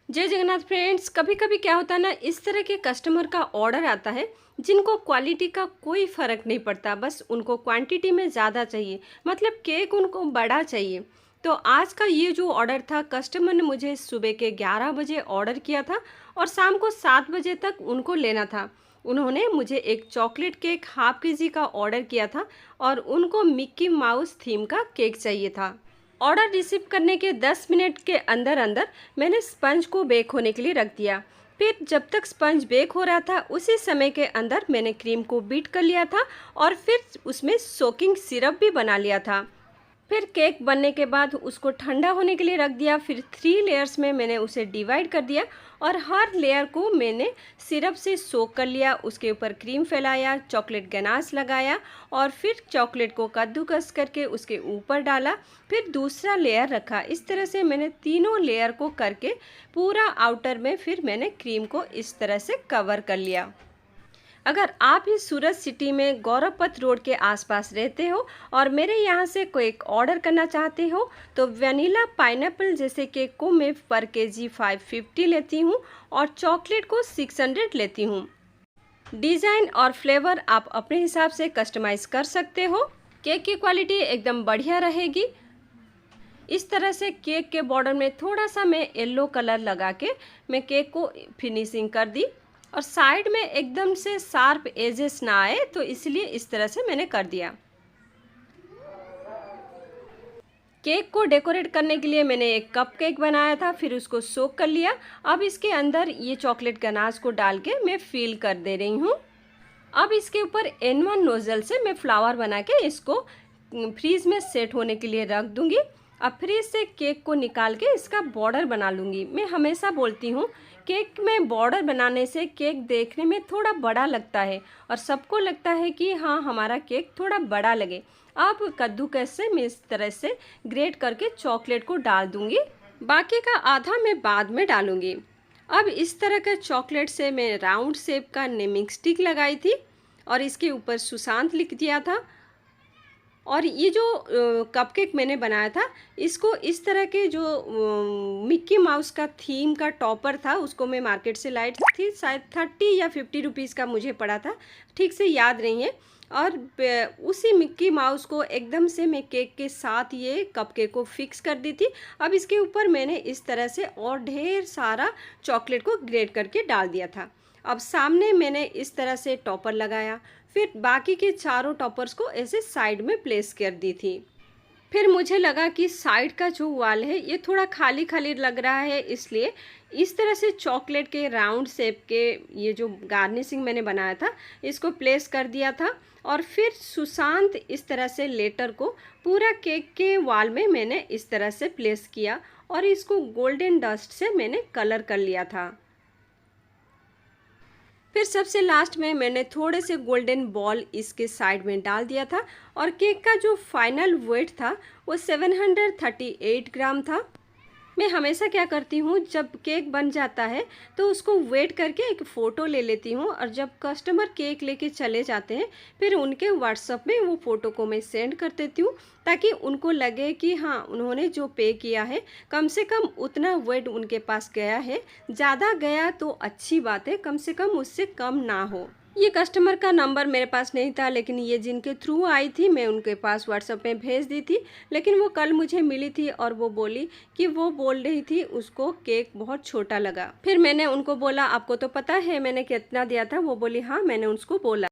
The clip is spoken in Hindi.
जय जगन्नाथ फ्रेंड्स। कभी कभी क्या होता है ना, इस तरह के कस्टमर का ऑर्डर आता है जिनको क्वालिटी का कोई फ़र्क नहीं पड़ता, बस उनको क्वांटिटी में ज़्यादा चाहिए, मतलब केक उनको बड़ा चाहिए। तो आज का ये जो ऑर्डर था, कस्टमर ने मुझे सुबह के 11 बजे ऑर्डर किया था और शाम को 7 बजे तक उनको लेना था। उन्होंने मुझे एक चॉकलेट केक हाफ केजी का ऑर्डर किया था और उनको मिक्की माउस थीम का केक चाहिए था। ऑर्डर रिसीव करने के 10 मिनट के अंदर अंदर मैंने स्पंज को बेक होने के लिए रख दिया। फिर जब तक स्पंज बेक हो रहा था, उसी समय के अंदर मैंने क्रीम को बीट कर लिया था और फिर उसमें सोकिंग सिरप भी बना लिया था। फिर केक बनने के बाद उसको ठंडा होने के लिए रख दिया। फिर 3 लेयर्स में मैंने उसे डिवाइड कर दिया और हर लेयर को मैंने सिरप से सोक कर लिया। उसके ऊपर क्रीम फैलाया, चॉकलेट गनाश लगाया और फिर चॉकलेट को कद्दूकस करके उसके ऊपर डाला। फिर दूसरा लेयर रखा। इस तरह से मैंने तीनों लेयर को करके पूरा आउटर में फिर मैंने क्रीम को इस तरह से कवर कर लिया। अगर आप ही सूरत सिटी में गौरव पथ रोड के आसपास रहते हो और मेरे यहाँ से कोई ऑर्डर करना चाहते हो, तो वनीला पाइनएप्पल जैसे केक को मैं पर केजी 550 लेती हूँ और चॉकलेट को 600 लेती हूँ। डिज़ाइन और फ्लेवर आप अपने हिसाब से कस्टमाइज़ कर सकते हो। केक की क्वालिटी एकदम बढ़िया रहेगी। इस तरह से केक के बॉर्डर में थोड़ा सा मैं येलो कलर लगा के मैं केक को फिनिशिंग कर दी और साइड में एकदम से शार्प एजेस ना आए, तो इसलिए इस तरह से मैंने कर दिया। केक को डेकोरेट करने के लिए मैंने एक कप केक बनाया था, फिर उसको सोक कर लिया। अब इसके अंदर ये चॉकलेट गनाश को डाल के मैं फिल कर दे रही हूँ। अब इसके ऊपर N1 नोजल से मैं फ्लावर बना के इसको फ्रीज में सेट होने के लिए रख दूंगी। अब फ्रीज से केक को निकाल के इसका बॉर्डर बना लूँगी। मैं हमेशा बोलती हूँ, केक में बॉर्डर बनाने से केक देखने में थोड़ा बड़ा लगता है और सबको लगता है कि हाँ, हमारा केक थोड़ा बड़ा लगे। अब कद्दूकस से मैं इस तरह से ग्रेट करके चॉकलेट को डाल दूँगी, बाकी का आधा मैं बाद में डालूँगी। अब इस तरह का चॉकलेट से मैं राउंड शेप का नेमिंग स्टिक लगाई थी और इसके ऊपर सुशांत लिख दिया था। और ये जो कपकेक मैंने बनाया था, इसको इस तरह के जो मिक्की माउस का थीम का टॉपर था, उसको मैं मार्केट से लाई थी। शायद 30 या 50 रुपीज़ का मुझे पड़ा था, ठीक से याद नहीं है। और उसी मिक्की माउस को एकदम से मैं केक के साथ ये कपकेक को फिक्स कर दी थी। अब इसके ऊपर मैंने इस तरह से और ढेर सारा चॉकलेट को ग्रेट करके डाल दिया था। अब सामने मैंने इस तरह से टॉपर लगाया, फिर बाकी के चारों टॉपर्स को ऐसे साइड में प्लेस कर दी थी। फिर मुझे लगा कि साइड का जो वॉल है ये थोड़ा खाली खाली लग रहा है, इसलिए इस तरह से चॉकलेट के राउंड शेप के ये जो गार्निशिंग मैंने बनाया था इसको प्लेस कर दिया था। और फिर सुशांत इस तरह से लेटर को पूरा केक के वॉल में मैंने इस तरह से प्लेस किया और इसको गोल्डन डस्ट से मैंने कलर कर लिया था। फिर सबसे लास्ट में मैंने थोड़े से गोल्डन बॉल इसके साइड में डाल दिया था और केक का जो फाइनल वेट था वो 738 ग्राम था। मैं हमेशा क्या करती हूँ, जब केक बन जाता है तो उसको वेट करके एक फ़ोटो ले लेती हूँ और जब कस्टमर केक लेके चले जाते हैं फिर उनके व्हाट्सएप में वो फ़ोटो को मैं सेंड कर देती हूँ, ताकि उनको लगे कि हाँ, उन्होंने जो पे किया है कम से कम उतना वेट उनके पास गया है। ज़्यादा गया तो अच्छी बात है, कम से कम उससे कम ना हो। ये कस्टमर का नंबर मेरे पास नहीं था, लेकिन ये जिनके थ्रू आई थी मैं उनके पास व्हाट्सएप में भेज दी थी। लेकिन वो कल मुझे मिली थी और वो बोली कि वो बोल रही थी उसको केक बहुत छोटा लगा। फिर मैंने उनको बोला, आपको तो पता है मैंने कितना दिया था? वो बोली हाँ, मैंने उसको बोला।